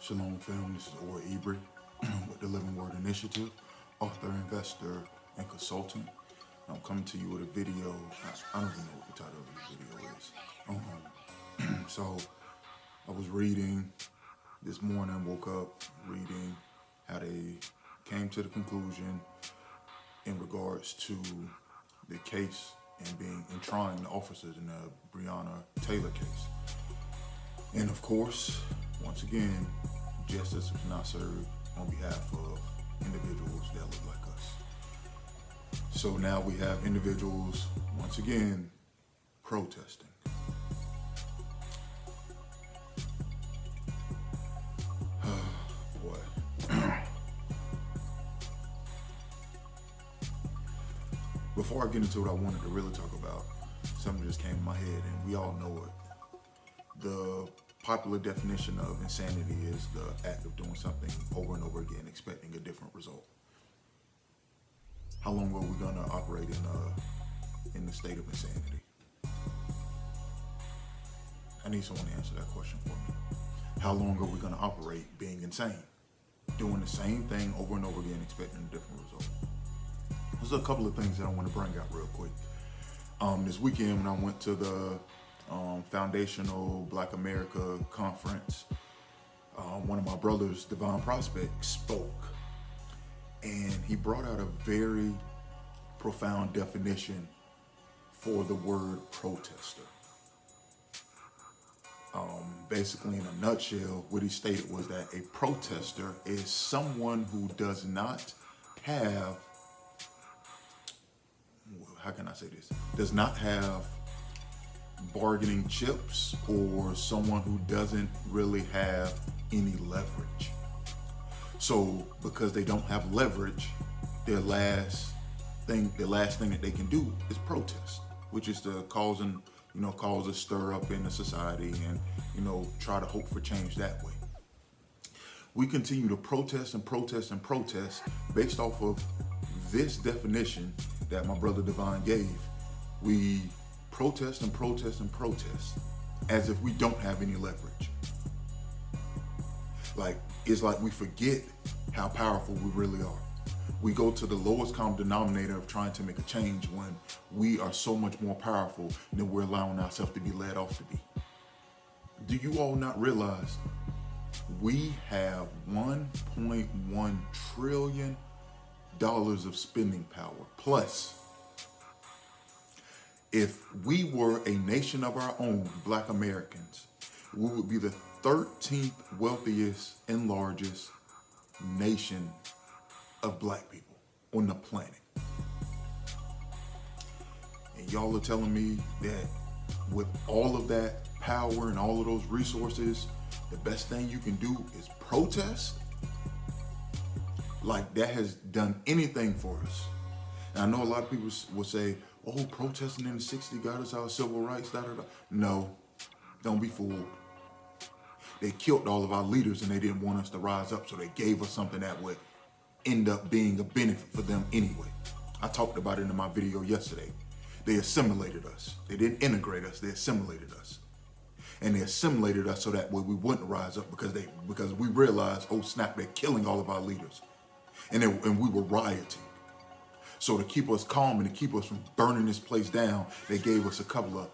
Shalom family, this is Or Ibri with the Living Word Initiative, author, investor, and consultant. I'm coming to you with a video. I don't even know what the title of this video is. So I was reading this morning, woke up reading how they came to the conclusion in regards to the case and trying the officers in the Breonna Taylor case. And of course, once again, justice was not served on behalf of individuals that look like us. So now we have individuals, once again, protesting. Boy. Before I get into what I wanted to really talk about, something just came to my head, and we all know it. The popular definition of insanity is the act of doing something over and over again, expecting a different result. How long are we gonna operate in the state of insanity? I need someone to answer that question for me. How long are we gonna operate being insane, doing the same thing over and over again, expecting a different result? There's a couple of things that I want to bring out real quick. This weekend when I went to the Foundational Black America Conference, one of my brothers, Divine Prospect, spoke, and he brought out a very profound definition for the word protester. Basically, in a nutshell, what he stated was that a protester is someone who does not have, how can I say this, does not have bargaining chips, or someone who doesn't really have any leverage. So because they don't have leverage, the last thing that they can do is protest, which is to cause a stir up in the society and, try to hope for change that way. We continue to protest and protest and protest based off of this definition that my brother Divine gave. We protest and protest and protest as if we don't have any leverage. It's like we forget how powerful we really are. We go to the lowest common denominator of trying to make a change when we are so much more powerful than we're allowing ourselves to be led off to be. Do you all not realize we have $1.1 trillion of spending power? Plus, if we were a nation of our own, Black Americans, we would be the 13th wealthiest and largest nation of Black people on the planet. And y'all are telling me that with all of that power and all of those resources, the best thing you can do is protest? Like that has done anything for us. And I know a lot of people will say, oh, protesting in the 60s got us our civil rights, da, da, da. No, don't be fooled. They killed all of our leaders and they didn't want us to rise up, so they gave us something that would end up being a benefit for them anyway. I talked about it in my video yesterday. They assimilated us. They didn't integrate us, they assimilated us. And they assimilated us so that way we wouldn't rise up because we realized, oh snap, they're killing all of our leaders. And we were rioting. So to keep us calm and to keep us from burning this place down, they gave us a couple of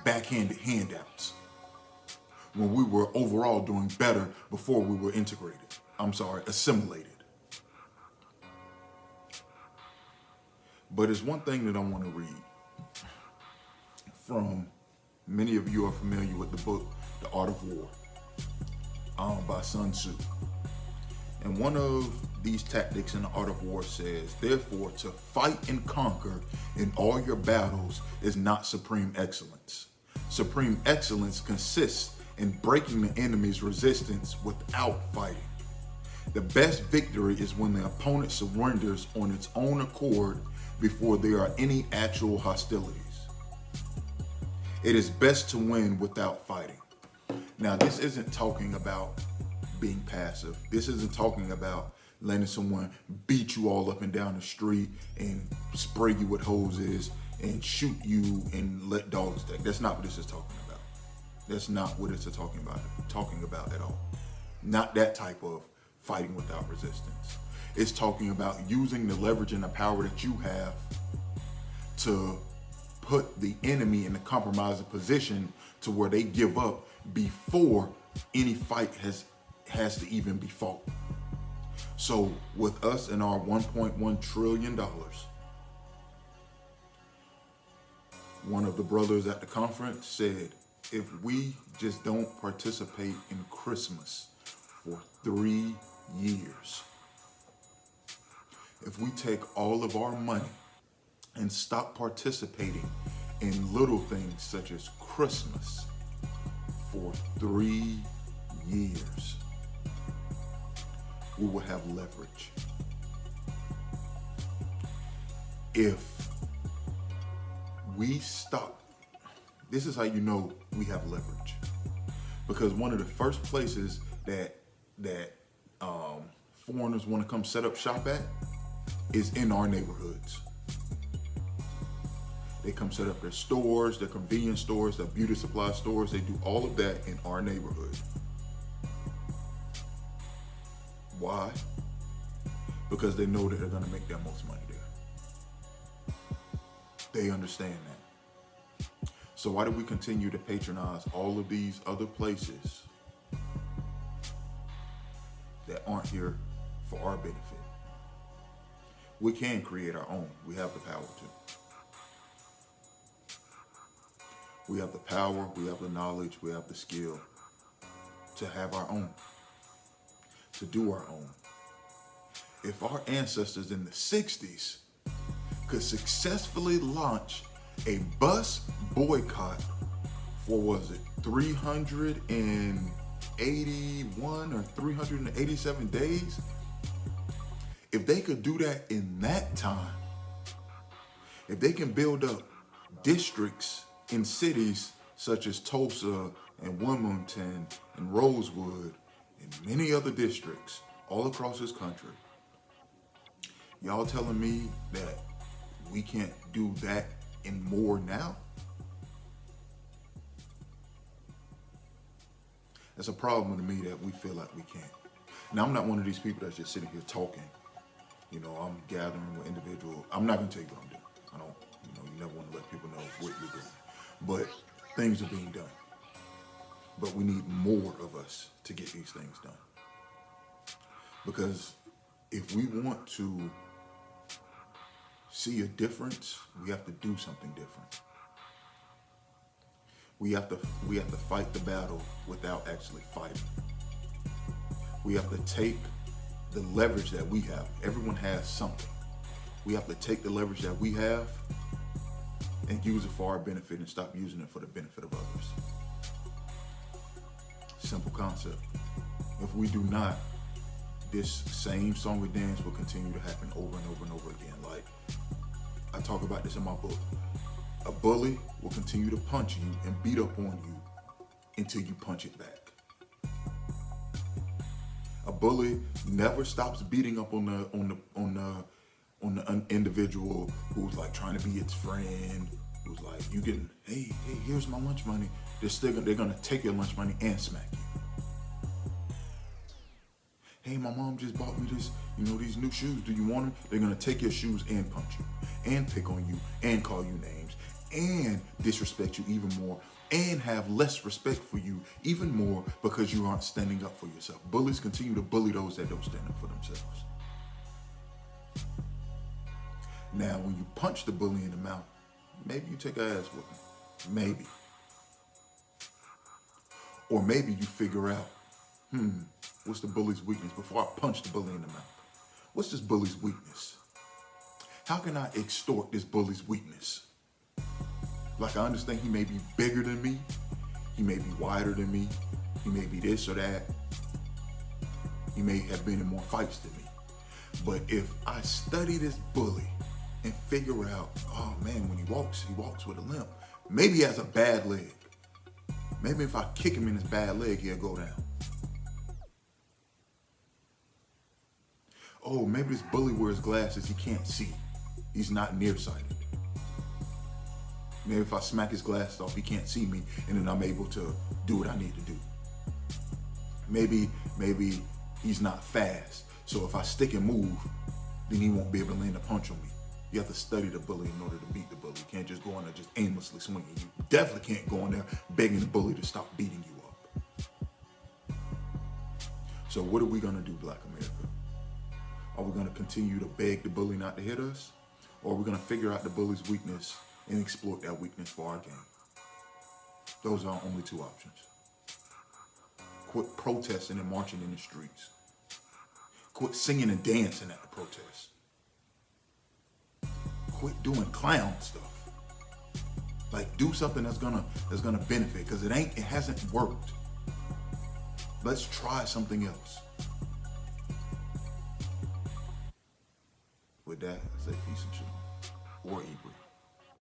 backhanded handouts when we were overall doing better before we were assimilated. But it's one thing that I want to read from, many of you are familiar with the book, The Art of War, by Sun Tzu. And one of these tactics in the art of war says, therefore, to fight and conquer in all your battles is not supreme excellence. Supreme excellence consists in breaking the enemy's resistance without fighting. The best victory is when the opponent surrenders on its own accord before there are any actual hostilities. It is best to win without fighting. Now, this isn't talking about being passive. This isn't talking about letting someone beat you all up and down the street and spray you with hoses and shoot you and let dogs take. That's not what this is talking about. That's not what it's talking about at all. Not that type of fighting without resistance. It's talking about using the leverage and the power that you have to put the enemy in a compromising position to where they give up before any fight has to even be fought. So with us and our $1.1 trillion, one of the brothers at the conference said, if we just don't participate in Christmas for 3 years, if we take all of our money and stop participating in little things such as Christmas for 3 years, we will have leverage. If we stop, this is how you know we have leverage. Because one of the first places that foreigners want to come set up shop at is in our neighborhoods. They come set up their stores, their convenience stores, their beauty supply stores. They do all of that in our neighborhood. Why? Because they know that they're going to make their most money there. They understand that. So why do we continue to patronize all of these other places that aren't here for our benefit? We can create our own. We have the power to. We have the power, we have the knowledge, we have the skill to have our own, to do our own. If our ancestors in the 60s could successfully launch a bus boycott for, was it 381 or 387 days? If they could do that in that time, if they can build up districts in cities such as Tulsa and Wilmington and Rosewood and many other districts all across this country, y'all telling me that we can't do that and more now? That's a problem to me that we feel like we can't. Now, I'm not one of these people that's just sitting here talking. You know, I'm gathering with individuals. I'm not gonna tell you what I'm doing. I don't, you never want to let people know what you're doing. But things are being done. But we need more of us to get these things done. Because if we want to see a difference, we have to do something different. We have to fight the battle without actually fighting. We have to take the leverage that we have. Everyone has something. We have to take the leverage that we have and use it for our benefit and stop using it for the benefit of others. Simple concept. If we do not, this same song and dance will continue to happen over and over and over again. Like, I talk about this in my book. A bully will continue to punch you and beat up on you until you punch it back. A bully never stops beating up on the individual who's like trying to be its friend, who's like, you getting, hey, here's my lunch money. They're gonna take your lunch money and smack you. Hey, my mom just bought me this, these new shoes. Do you want them? They're gonna take your shoes and punch you, and pick on you, and call you names, and disrespect you even more, and have less respect for you even more because you aren't standing up for yourself. Bullies continue to bully those that don't stand up for themselves. Now, when you punch the bully in the mouth, maybe you take an ass whooping. Maybe. Or maybe you figure out, what's the bully's weakness before I punch the bully in the mouth? What's this bully's weakness? How can I extort this bully's weakness? Like, I understand he may be bigger than me. He may be wider than me. He may be this or that. He may have been in more fights than me. But if I study this bully and figure out, oh man, when he walks with a limp. Maybe he has a bad leg. Maybe if I kick him in his bad leg, he'll go down. Oh, maybe this bully wears glasses, he can't see. He's not nearsighted. Maybe if I smack his glasses off, he can't see me, and then I'm able to do what I need to do. Maybe he's not fast. So if I stick and move, then he won't be able to land a punch on me. You have to study the bully in order to beat the bully. You can't just go in there just aimlessly swinging. You definitely can't go in there begging the bully to stop beating you up. So what are we gonna do, Black America? Are we gonna continue to beg the bully not to hit us? Or are we gonna figure out the bully's weakness and exploit that weakness for our gain? Those are our only two options. Quit protesting and marching in the streets. Quit singing and dancing at the protests. Quit doing clown stuff. Like, do something that's gonna benefit, because it hasn't worked. Let's try something else. With that, I say peace and shalom. Or Ibri.